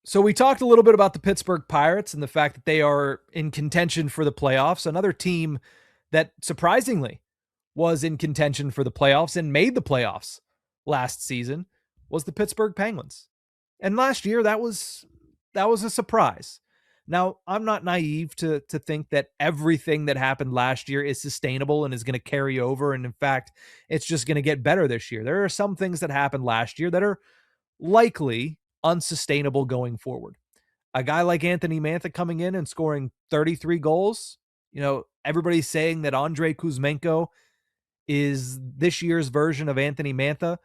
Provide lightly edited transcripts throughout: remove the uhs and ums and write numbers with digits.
So we talked a little bit about the Pittsburgh Pirates and the fact that they are in contention for the playoffs. Another team that surprisingly was in contention for the playoffs and made the playoffs last season was the Pittsburgh Penguins. And last year that was a surprise. Now, I'm not naive to think that everything that happened last year is sustainable and is going to carry over, and in fact, it's just going to get better this year. There are some things that happened last year that are likely unsustainable going forward. A guy like Anthony Mantha coming in and scoring 33 goals, everybody's saying that Andrei Kuzmenko is this year's version of Anthony Mantha.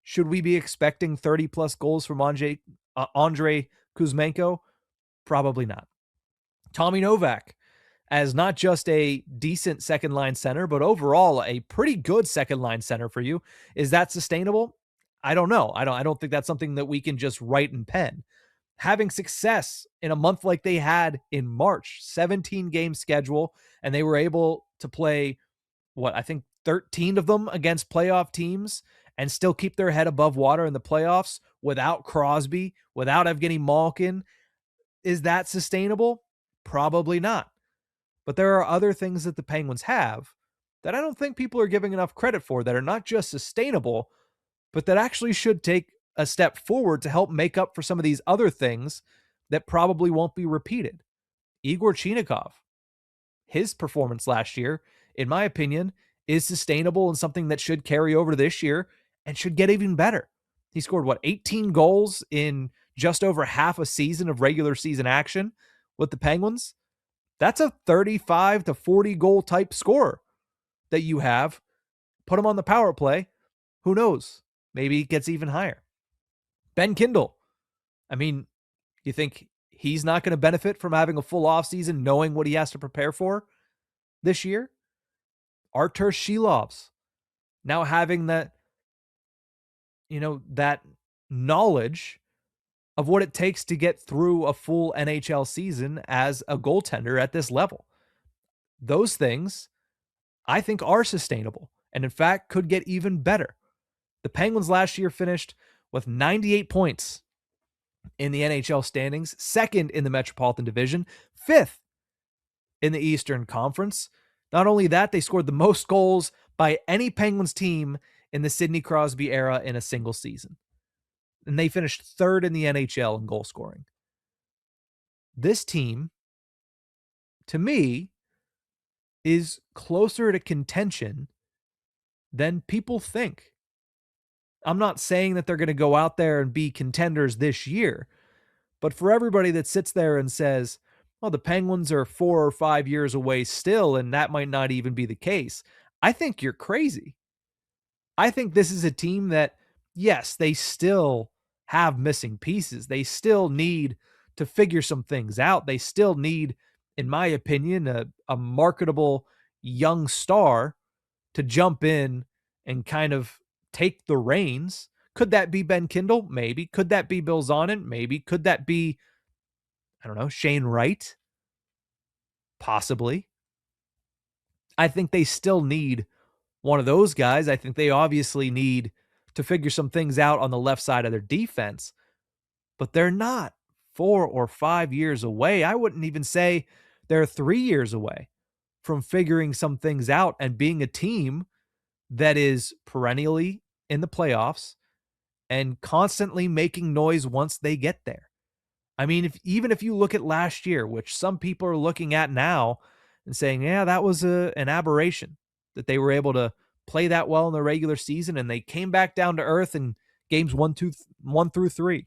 Should we be expecting 30 plus goals from Andrei Kuzmenko? Probably not. Tommy Novak, as not just a decent second line center, but overall a pretty good second line center for you. Is that sustainable? I don't know. I don't think that's something that we can just write in pen. Having success in a month like they had in March, 17 game schedule, and they were able to play I think 13 of them against playoff teams and still keep their head above water in the playoffs without Crosby, without Evgeny Malkin. Is that sustainable? Probably not. But there are other things that the Penguins have that I don't think people are giving enough credit for that are not just sustainable, but that actually should take a step forward to help make up for some of these other things that probably won't be repeated. Igor Chinikov, his performance last year, in my opinion, is sustainable and something that should carry over to this year and should get even better. He scored 18 goals in just over half a season of regular season action with the Penguins. That's a 35 to 40 goal type scorer that you have. Put him on the power play. Who knows? Maybe it gets even higher. Ben Kindle. I mean, you think he's not going to benefit from having a full offseason, knowing what he has to prepare for this year? Artur Shilovs now having that knowledge of what it takes to get through a full NHL season as a goaltender at this level. Those things I think are sustainable and in fact could get even better. The Penguins last year finished with 98 points in the NHL standings, second in the Metropolitan Division, fifth in the Eastern Conference. Not only that, they scored the most goals by any Penguins team in the Sidney Crosby era in a single season. And they finished third in the NHL in goal scoring. This team, to me, is closer to contention than people think. I'm not saying that they're going to go out there and be contenders this year, but for everybody that sits there and says, well, the Penguins are 4 or 5 years away still, and that might not even be the case, I think you're crazy. I think this is a team that, yes, they still have missing pieces. They still need to figure some things out. They still need, in my opinion, a marketable young star to jump in and kind of take the reins. Could that be Ben Kindle? Maybe. Could that be Bill Zonin? Maybe. Could that be, I don't know, Shane Wright? Possibly. I think they still need one of those guys. I think they obviously need to figure some things out on the left side of their defense, but they're not 4 or 5 years away. I wouldn't even say they're 3 years away from figuring some things out and being a team that is perennially in the playoffs and constantly making noise once they get there. I mean, even if you look at last year, which some people are looking at now and saying, yeah, that was an aberration that they were able to play that well in the regular season and they came back down to earth in games 1 through 3.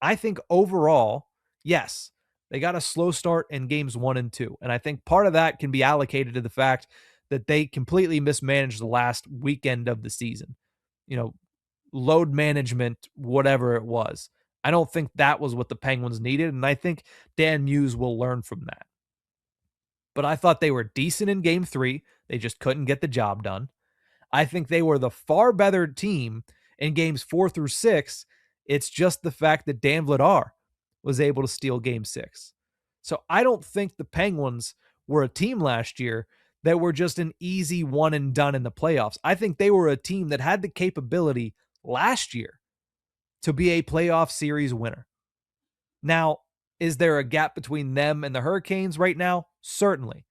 I think overall, yes, they got a slow start in games 1 and 2. And I think part of that can be allocated to the fact that they completely mismanaged the last weekend of the season. Load management, whatever it was. I don't think that was what the Penguins needed, and I think Dan Muse will learn from that. But I thought they were decent in game 3. They just couldn't get the job done. I think they were the far better team in games 4 through 6. It's just the fact that Dan Vladar was able to steal game 6. So I don't think the Penguins were a team last year that were just an easy one and done in the playoffs. I think they were a team that had the capability last year to be a playoff series winner. Now, is there a gap between them and the Hurricanes right now? Certainly.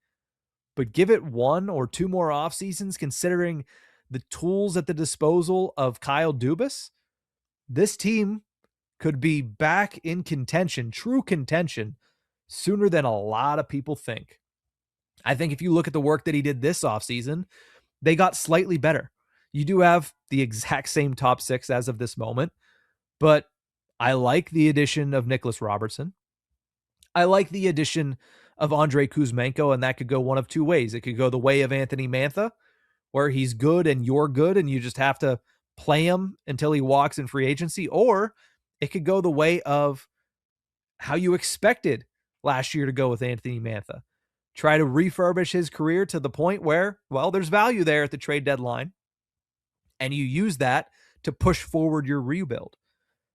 But give it 1 or 2 more off seasons, considering the tools at the disposal of Kyle Dubas, this team could be back in contention, true contention, sooner than a lot of people think. I think if you look at the work that he did this offseason, they got slightly better. You do have the exact same top 6 as of this moment, but I like the addition of Nicholas Robertson. I like the addition of Andrei Kuzmenko, and that could go one of 2 ways. It could go the way of Anthony Mantha, where he's good and you're good and you just have to play him until he walks in free agency, or it could go the way of how you expected last year to go with Anthony Mantha. Try to refurbish his career to the point where, well, there's value there at the trade deadline, and you use that to push forward your rebuild.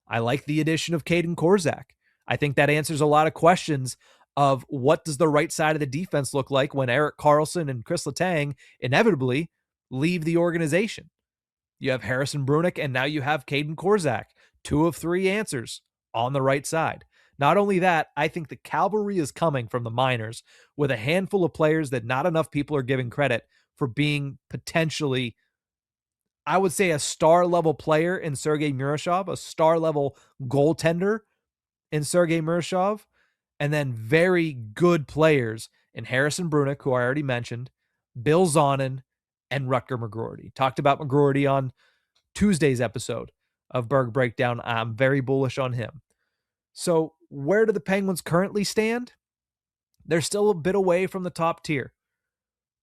I like the addition of Caden Korzak. I think that answers a lot of questions of what does the right side of the defense look like when Erik Karlsson and Chris Letang inevitably leave the organization. You have Harrison Brunick, and now you have Caden Korzak, 2 of 3 answers on the right side. Not only that, I think the cavalry is coming from the minors with a handful of players that not enough people are giving credit for being potentially, I would say, a star-level player in Sergei Murashov, a star-level goaltender in Sergei Murashov, and then very good players in Harrison Brunick, who I already mentioned, Bill Zonin, and Rutger McGroarty. Talked about McGroarty on Tuesday's episode of Burgh Breakdown. I'm very bullish on him. So where do the Penguins currently stand? They're still a bit away from the top tier.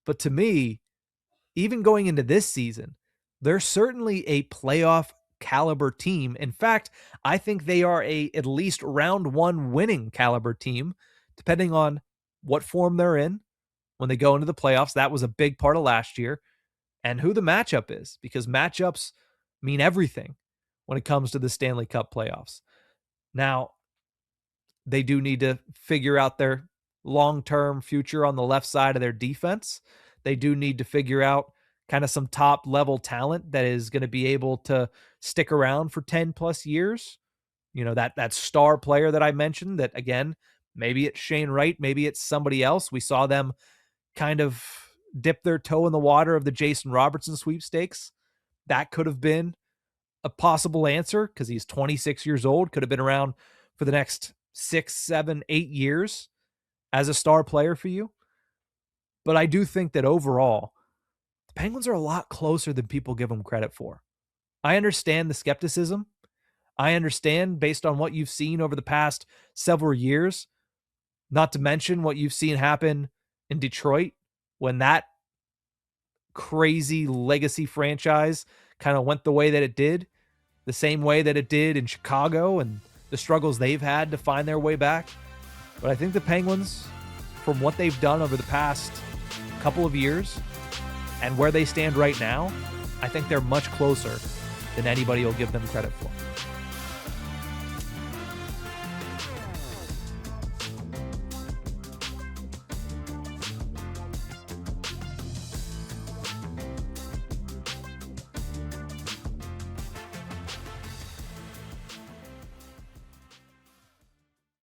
But to me, even going into this season, they're certainly a playoff caliber team. In fact, I think they are a at least round 1 winning caliber team, depending on what form they're in when they go into the playoffs. That was a big part of last year, and who the matchup is, because matchups mean everything when it comes to the Stanley Cup playoffs. Now, they do need to figure out their long-term future on the left side of their defense. They do need to figure out kind of some top-level talent that is going to be able to stick around for 10-plus years. You know, that star player that I mentioned that, again, maybe it's Shane Wright, maybe it's somebody else. We saw them kind of dip their toe in the water of the Jason Robertson sweepstakes. That could have been a possible answer because he's 26 years old, could have been around for the next 6, 7, 8 years as a star player for you. But I do think that overall, the Penguins are a lot closer than people give them credit for. I understand the skepticism. I understand based on what you've seen over the past several years, not to mention what you've seen happen in Detroit when that crazy legacy franchise kind of went the way that it did, the same way that it did in Chicago and the struggles they've had to find their way back. But I think the Penguins, from what they've done over the past couple of years and where they stand right now, I think they're much closer than anybody will give them credit for.